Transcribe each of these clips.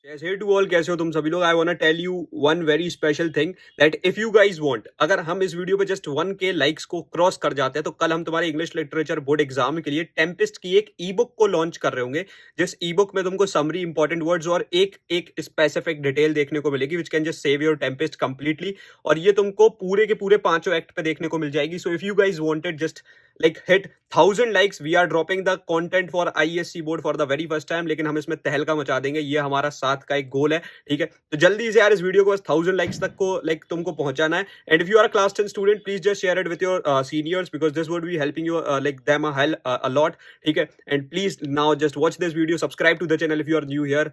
Hey to all, कैसे हो तुम सभी लोग। I want tell you one very special thing that if you guys want, अगर हम इस वीडियो पे जस्ट 1K लाइक्स को क्रॉस कर जाते हैं तो कल हम तुम्हारे इंग्लिश लिटरेचर बोर्ड एग्जाम के लिए टेम्पेस्ट की एक ई बुक को लॉन्च कर रहे होंगे। जिस ई बुक में तुमको समरी इंपॉर्टेंट वर्ड्स और एक एक स्पेसिफिक डिटेल देखने को मिलेगी which can just save your Tempest completely. और ये तुमको पूरे के पूरे पांचों एक्ट पे देखने को मिल जाएगी। So if you guys wanted just like hit 1000 likes, we are dropping the content for ISC board for the very first time, लेकिन हम इसमें तहलका मचा देंगे। ये हमारा साथ का एक गोल है, ठीक है। तो जल्दी से यार इस वीडियो को बस 1000 likes तक को तुमको पहुंचाना है। And if you are class 10 student, please just share it with your seniors because this would be helping you them a lot, ठीक है। And please now just watch this video, subscribe to the channel if you are new here,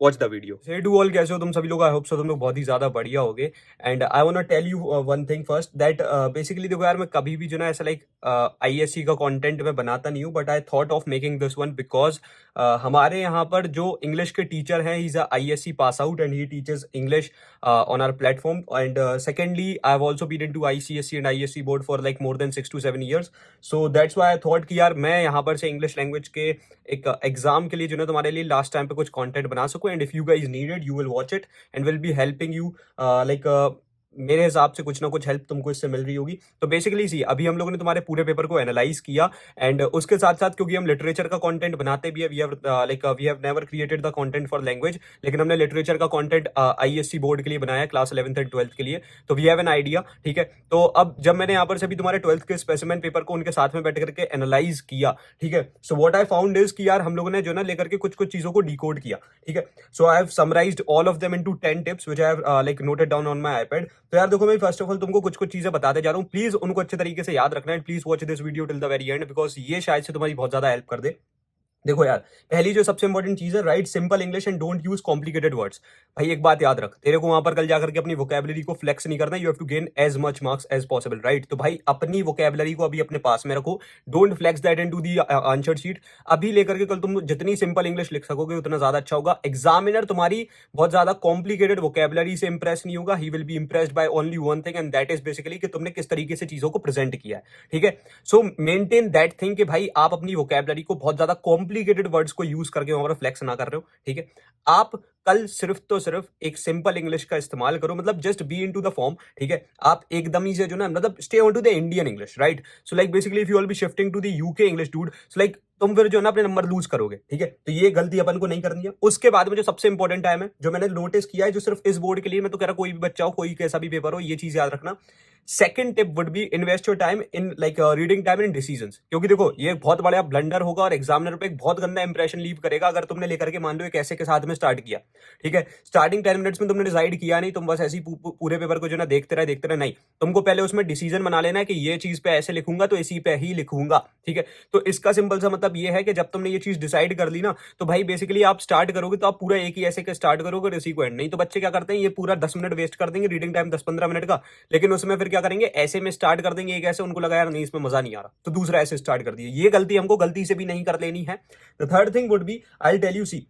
watch the video. Hey to all, कैसे हो तुम सभी लोग। I hope so तुम लोग बहुत ही ज्यादा बढ़िया होगे। And I want to tell you one thing first that basically देखो यार, मैं कभी भी जो ना ऐसा आईएससी का कंटेंट मैं बनाता नहीं हूँ, but I thought of making this one because हमारे यहाँ पर जो इंग्लिश के टीचर हैं, he is a ISC pass out and he teaches English on our platform. And secondly I have also been into ICSE and ISC board for like more than 6 to 7 years। So that's why I thought कि यार मैं यहाँ पर से English language के एक exam के लिए जो ना तुम्हारे लिए लास्ट टाइम पे कुछ कंटेंट बना सकूं। And if you guys need it, you will watch it and will be helping you मेरे हिसाब से कुछ ना कुछ हेल्प तुमको इससे मिल रही होगी। तो बेसिकली सी अभी हम लोगों ने तुम्हारे पूरे पेपर को एनालाइज किया एंड उसके साथ साथ क्योंकि हम लिटरेचर का कंटेंट बनाते भी है, we have never created the content for language, लेकिन हमने लिटरेचर का कंटेंट आईएससी बोर्ड के लिए बनाया, क्लास 11th एंड 12th के लिए। तो वी हैव एन आइडिया, ठीक है। तो अब जब मैंने यहाँ पर से भी तुम्हारे 12th के स्पेसिमेन पेपर को उनके साथ में बैठ करके एनालाइज किया, ठीक है। So what I found is कि यार हम लोगों ने जो ना लेकर के कुछ कुछ चीजों को डिकोड किया, ठीक है। So I have summarised all of them into 10 tips which I have noted down on my iPad. तो यार देखो, मैं फर्स्ट ऑफ ऑल तुमको कुछ कुछ चीजें बताते जा रहा हूँ, प्लीज उनको अच्छे तरीके से याद रखना है। Please watch this video till the very and because ये शायद से तुम्हारी बहुत ज्यादा हेल्प कर दे। देखो यार, पहली जो सबसे इंपॉर्टेंट चीज है, right simple English and don't use complicated words. भाई एक बात याद रख, तेरे को वहां पर कल जाकर के अपनी वोकैबुलरी को फ्लेक्स नहीं करना, you have to gain as much marks as possible, right. तो भाई अपनी वोकैबुलरी को अभी अपने पास में रखो, don't flex that into the answer sheet. अभी लेकर के कल तुम जितनी सिंपल इंग्लिश लिख सकोगे उतना ज्यादा अच्छा होगा। एग्जामिनर तुम्हारी बहुत ज्यादा कॉम्प्लिकेटेड वोकैबुलरी से इंप्रेस नहीं होगा, he will be impressed by only one thing and that is basically कि तुमने किस तरीके से चीजों को प्रेजेंट किया है, ठीक है। सो मेंटेन दैट थिंग कि भाई आप अपनी वोकैबुलरी को बहुत ज्यादा कॉम्प्लिकेटेड वर्ड्स को यूज करके वहां पर फ्लेक्स ना कर रहे हो, ठीक है। आप कल सिर्फ तो सिर्फ एक सिंपल इंग्लिश का इस्तेमाल करो, मतलब just be into the form, ठीक है। आप एकदम ही से जो ना मतलब stay on to the Indian English, right. So like basically if you will be shifting to the UK English dude, so like तुम फिर जो ना अपने नंबर लूज करोगे, ठीक है। तो ये गलती अपन को नहीं करनी है। उसके बाद में जो सबसे इंपॉर्टेंट टाइम है, जो मैंने नोटिस किया है, जो सिर्फ इस बोर्ड के लिए, मैं तो कह रहा कोई भी बच्चा हो, कोई कैसा भी पेपर हो, ये चीज याद रखना। Second tip would be invest your time in reading time in decisions, क्योंकि देखो ये बहुत बड़ा ब्लंडर होगा और एग्जामिनर पे एक बहुत गंदा इंप्रेशन लीव करेगा अगर तुमने लेकर के मान लो एक ऐसे के साथ में स्टार्ट किया, ठीक है। स्टार्टिंग 10 मिनट्स में तुमने डिसाइड किया नहीं, तुम बस ऐसे ही पूरे पेपर को जो ना देखते रहे नहीं। तुमको पहले उसमें डिसीजन बना लेना है कि ये चीज पे ऐसे लिखूंगा तो इसी पे ही लिखूंगा, ठीक है। तो इसका सिंपल सा मतलब ये है कि जब तुमने ये चीज डिसाइड कर ली ना, तो भाई बेसिकली आप स्टार्ट करोगे तो आप पूरा एक ही ऐसे के स्टार्ट करोगे और इसी को एंड। नहीं तो बच्चे क्या करते हैं, ये पूरा 10 मिनट वेस्ट कर देंगे, रीडिंग टाइम 10-15 मिनट का, लेकिन उसमें फिर क्या करेंगे, ऐसे में स्टार्ट कर देंगे एक ऐसे, उनको लगा यार नहीं इसमें मजा नहीं आ रहा, तो दूसरा ऐसे स्टार्ट कर दिए। ये गलती हमको गलती से भी नहीं कर लेनी है। The third thing would be, I tell you, see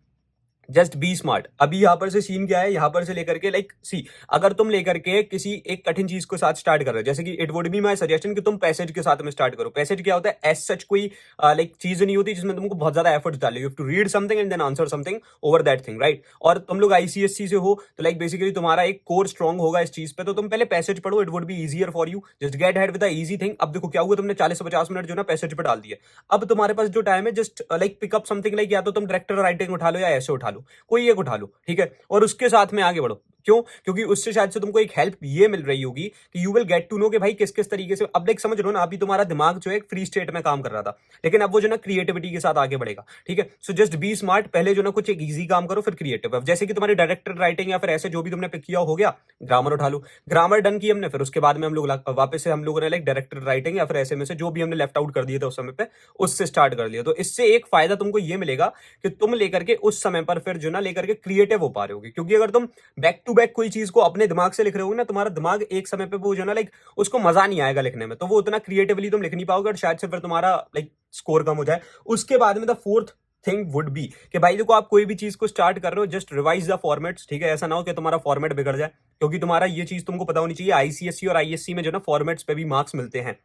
just be smart. अभी यहां पर से सीन क्या है, यहां पर से लेकर के सी अगर तुम लेकर के किसी एक कठिन चीज के साथ स्टार्ट कर रहे हो, जैसे कि it would be my suggestion कि तुम पैसेज के साथ में स्टार्ट करो। पैसेज क्या होता है, एज सच कोई चीज नहीं होती जिसमें तुमको बहुत ज्यादा एफर्ट्स डाले, you have to read something and then answer something over that thing, right. और तुम लोग आईसीएससी से हो तो बेसिकली तुम्हारा एक कोर स्ट्रॉन्ग होगा इस चीज पे, तो तुम पहले पैसेज पढ़ो, it would be easier for you, just get head with the easy thing. अब देखो क्या हुआ, तुमने 40 से 50 मिनट जो ना पैसेज पे डाल दिए। अब तुम्हारे पास जो टाइम है, जस्ट पिकअप समथिंग, या तो तुम डायरेक्टर राइटिंग उठा लो या ऐसे उठा लो, कोई एक उठा लो, ठीक है। और उसके साथ में आगे बढ़ो। क्यों? क्योंकि उससे शायद से तुमको एक हेल्प ये मिल रही होगी कि you will get to know कि भाई किस किस तरीके से, अब समझ लो ना, अभी तुम्हारा दिमाग जो है फ्री स्टेट में काम कर रहा था, लेकिन अब वो जो ना क्रिएटिविटी के साथ आगे बढ़ेगा, ठीक है। सो जस्ट बी स्मार्ट, पहले जो ना कुछ एक इजी काम करो फिर क्रिएटिव। अब जैसे कि तुम्हारी डायरेक्टर राइटिंग या फिर ऐसे जो भी तुमने पिक किया हो गया, ग्रामर उठा लो, ग्रामर डन की हमने, फिर उसके बाद में हम लोग वापस से हम लोगों ने डायरेक्टर राइटिंग या फिर ऐसे में से जो भी हमने लेफ्ट आउट कर दिए थे उस समय पे, उससे स्टार्ट कर लिया। तो इससे एक फायदा तुमको ये मिलेगा कि तुम लेकर के उस समय पर फिर जो ना लेकर के क्रिएटिव हो पा रहे होगे। क्योंकि अगर तुम बैक टू बैक कोई चीज को अपने दिमाग से लिख रहे हो ना, तुम्हारा दिमाग एक समय पे वो जो ना उसको मजा नहीं आएगा लिखने में, तो वो उतना क्रिएटिवली तुम लिख नहीं पाओगे और शायद से फिर तुम्हारा स्कोर कम हो जाए। उसके बाद में the fourth thing would B कि भाई देखो, आप कोई भी चीज को स्टार्ट कर रहे हो, जस्ट रिवाइज द फॉर्मेट्स, ठीक है। ऐसा ना हो कि तुम्हारा फॉर्मेट बिगड़ जाए, क्योंकि तुम्हारा ये चीज तुमको पता होनी चाहिए, आईसीएससी और आईएससी में जो ना फॉर्मेट्स पे भी मार्क्स मिलते हैं।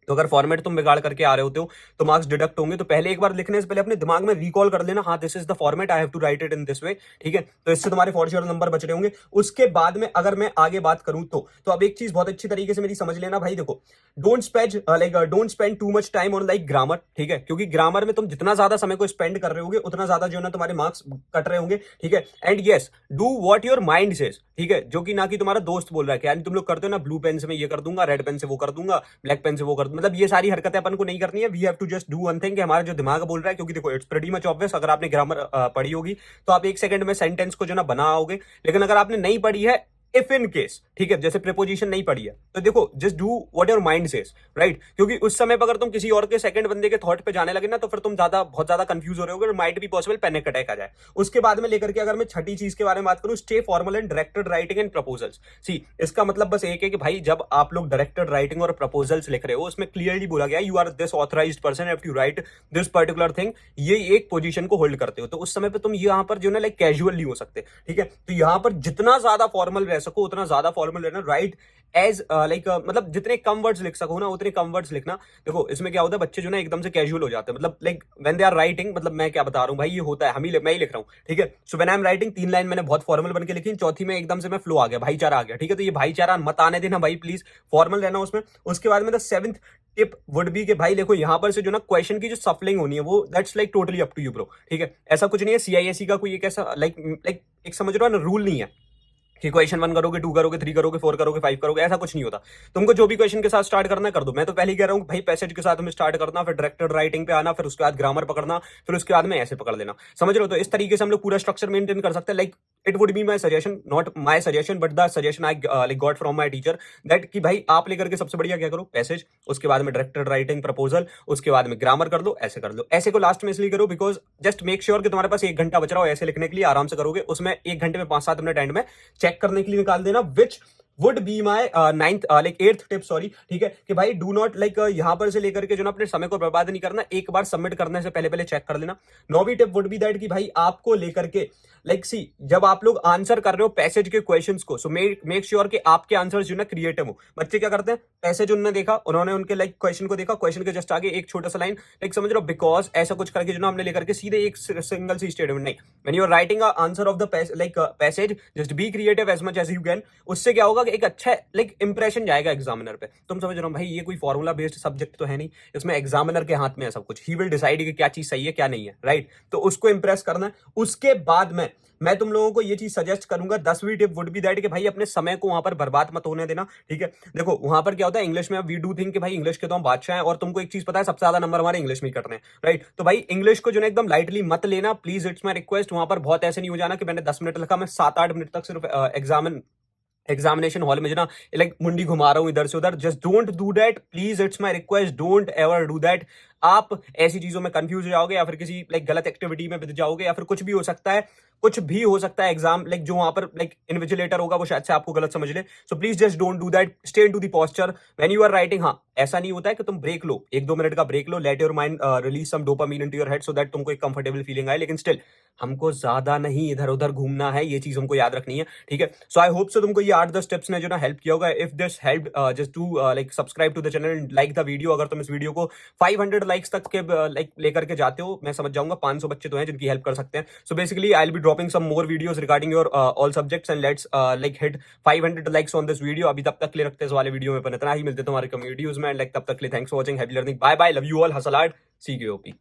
तो अगर फॉर्मेट तुम बिगाड़ करके आ रहे होते हो तो मार्क्स डिडक्ट होंगे। तो पहले एक बार लिखने से पहले अपने दिमाग में रिकॉल कर लेना, हाँ this is the format, I have to write it in this way, ठीक है। तो इससे तुम्हारे फॉर श्योर नंबर बच रहे होंगे। उसके बाद में अगर मैं आगे बात करूं तो अब एक चीज बहुत अच्छी तरीके से मेरी समझ लेना भाई, देखो don't spend too much time on like grammar, ठीक है, क्योंकि ग्रामर में तुम जितना ज्यादा समय को स्पेंड कर रहे होगे उतना ज्यादा जो है ना तुम्हारे मार्क्स कट रहे होंगे, ठीक है। And yes, do what your mind says, ठीक है, जो कि ना कि तुम्हारा दोस्त बोल रहा है कि यानी तुम लोग करते हो ना, ब्लू पेन से मैं ये कर दूंगा, रेड पेन से वो कर दूंगा, ब्लैक पेन से वो कर दूंगा, मतलब ये सारी हरकतें अपन को नहीं करनी है। We have to just do one thing कि हमारा जो दिमाग बोल रहा है, क्योंकि देखो इट्स प्रीटी मच ऑब्वियस, अगर आपने ग्रामर पढ़ी होगी तो आप एक सेकंड में सेंटेंस को जो ना बनाओगे, लेकिन अगर आपने नहीं पढ़ी है, इफ इन केस, ठीक है, जैसे प्रीपोजिशन नहीं पढ़ी है, तो देखो just do what your mind says, right, क्योंकि उस समय पर अगर तुम किसी और के सेकंड बंदे के थॉट पे जाने लगे ना, तो फिर तुम बहुत ज्यादा कंफ्यूज हो रहे होगे और might be possible panic attack आ जाए। उसके बाद में लेकर के अगर मैं छठी चीज के बारे में बात करूं, stay formal and directed writing and proposals. See, इसका मतलब बस एक है कि भाई जब आप लोग डायरेक्टेड राइटिंग और प्रपोजल्स लिख रहे हो, उसमें क्लियरली बोला गया you are this authorised person, have to write this particular thing, ये एक पोजीशन को होल्ड करते हो, तो उस समय पे तुम यहाँ पर जो ना लाइक कैजुअल नहीं हो सकते, ठीक है। तो यहाँ पर जितना ज्यादा फॉर्मल रह सको उतना ज्यादा फॉर्मल रहना, राइट एज लाइक मतलब जितने कम वर्ड्स लिख सको ना उतने कम वर्ड्स लिखना। देखो इसमें क्या होता है, बच्चे जो ना एकदम से कैजुअल हो जाते हैं, मतलब like when they are writing, मतलब मैं क्या बता रहा हूँ भाई, ये होता है, मैं ही लिख रहा हूँ, ठीक है। So when I am writing, 3 line मैंने बहुत फॉर्मल बन के लिखी, चौथी में एकदम से मैं फ्लो आ गया, भाईचारा आ गया, ठीक है। तो ये भाईचारा मत आने देना भाई, प्लीज फॉर्मल रहना उसमें। उसके बाद में the 7th tip would be के भाई देखो यहाँ पर से जो ना क्वेश्चन की जो सफलिंग होनी है वो that's like totally up to you bro, ठीक है। ऐसा कुछ नहीं है सीआईएससी का कोई एक ऐसा लाइक एक समझ रहे हो ना रूल नहीं है कि क्वेश्चन 1 करोगे, 2 करोगे, 3 करोगे, 4 करोगे, 5 करोगे, ऐसा कुछ नहीं होता। तुमको जो भी क्वेश्चन के साथ स्टार्ट करना है कर दो। मैं तो पहले ही कह रहा हूँ भाई पैसेज के साथ हमें स्टार्ट करना, फिर डायरेक्टेड राइटिंग पे आना, फिर उसके बाद ग्रामर पकड़ना, फिर उसके बाद में ऐसे पकड़ लेना, समझ रहे हो। तो इस तरीके से हम लोग पूरा स्ट्रक्चर मेंटेन कर सकते हैं। Like it would be my suggestion, not my suggestion but the suggestion I like got from my teacher, that कि भाई आप लेकर के सबसे बढ़िया क्या करो, पैसेज, उसके बाद में डायरेक्टेड राइटिंग, प्रपोजल, उसके बाद में ग्रामर कर लो, ऐसे कर लो। ऐसे को लास्ट में इसलिए करो बिकॉज जस्ट मेक श्योर कि तुम्हारे पास 1 घंटा बच रहा हो ऐसे लिखने के लिए, आराम से करोगे, उसमें 1 घंटे में 5-7 मिनट एंड में चेक करने के लिए निकाल देना, which would be my 8th tip, sorry, ठीक है, कि भाई डू नॉट लाइक यहां पर से लेकर के जो ना अपने समय को बर्बाद नहीं करना, एक बार सबमिट करने से पहले चेक कर लेना। 9वीं टिप वुड बी दैट कि भाई आपको लेकर के लाइक सी, जब आप लोग आंसर कर रहे हो पैसेज के क्वेश्चंस को, सो मेक श्योर कि आपके आंसर जो ना क्रिएटिव हो। बच्चे क्या करते हैं, पैसेज उन्होंने देखा, उन्होंने उनके लाइक क्वेश्चन को देखा, क्वेश्चन के जस्ट आगे एक छोटा सा लाइन लाइक समझ रहे हो बिकॉज ऐसा कुछ करके जो ना हमने लेकर के सीधे एक सिंगल सी स्टेटमेंट, नहीं, when you are writing answer of the passage just be creative as much as you can. उससे क्या होगा कि एक अच्छा लाइक इंप्रेशन जाएगा एग्जामिनर पे। तुम समझ रहे हो भाई ये कोई फॉर्मूला बेस्ड सब्जेक्ट तो है नहीं, इसमें एग्जामिनर के हाथ में है सब कुछ, ही विल डिसाइड कि क्या चीज सही है क्या नहीं है, राइट। तो उसको इंप्रेस करना है। उसके बाद में मैं तुम लोगों को ये चीज सजेस्ट करूंगा, 10वीं टिप वुड बी दैट कि भाई अपने समय को वहां पर बर्बाद मत होने देना, ठीक है। देखो वहां पर क्या होता है इंग्लिश में, वी डू थिंक कि भाई इंग्लिश के तो हम बादशाह हैं, और तुमको एक चीज पता है सबसे ज्यादा नंबर हमारे इंग्लिश में ही कटने हैं, राइट। तो भाई इंग्लिश को जो है एकदम लाइटली मत लेना प्लीज, इट्स माई रिक्वेस्ट। वहां पर बहुत ऐसे नहीं हो जाना कि मैंने 10 मिनट लिखा, मैं 7-8 मिनट तक सिर्फ एग्जामिनेशन हॉल में जो ना लाइक मुंडी घुमा रहा हूं इधर से उधर। Just don't do that please, it's my request, don't ever do that. आप ऐसी चीजों में कंफ्यूज हो जाओगे या फिर किसी लाइक गलत एक्टिविटी में बित जाओगे, या फिर कुछ भी हो सकता है, कुछ भी हो सकता है। एग्जाम लाइक जो वहां पर लाइक इन्विजिलेटर होगा वो शायद से आपको गलत समझ ले। So please just don't do that, stay into the posture when you are writing. हाँ, ऐसा नहीं होता है कि तुम ब्रेक लो, 1-2 मिनट का ब्रेक लो, let your mind release some dopamine into your head so that तुमको एक कंफर्टेबल फीलिंग आए, लेकिन स्टिल हमको ज्यादा नहीं इधर उधर घूमना है, ये चीज हमको याद रखनी है, ठीक है। सो आई होप सो तुमको ये 8-10 स्टेप्स ने जो ना हेल्प किया होगा। If this help just to like subscribe to the channel and like the video. अगर तुम इस वीडियो को 500 लाइक्स तक के लाइक लेकर के जाते हो, मैं समझ जाऊंगा 500 बच्चे तो हैं जिनकी हेल्प कर सकते हैं। So basically I will be dropping some more videos regarding your all subjects and let's like hit 500 likes on this video. अभी तब तक के लिए रखते हैं इस वाले वीडियो में, पर इतना ही मिलते हैं तुम्हारे कम्युनिटीज में। लाइक तब तक के लिए thanks for watching, happy learning, bye bye, love you all, hustle hard, C K OP.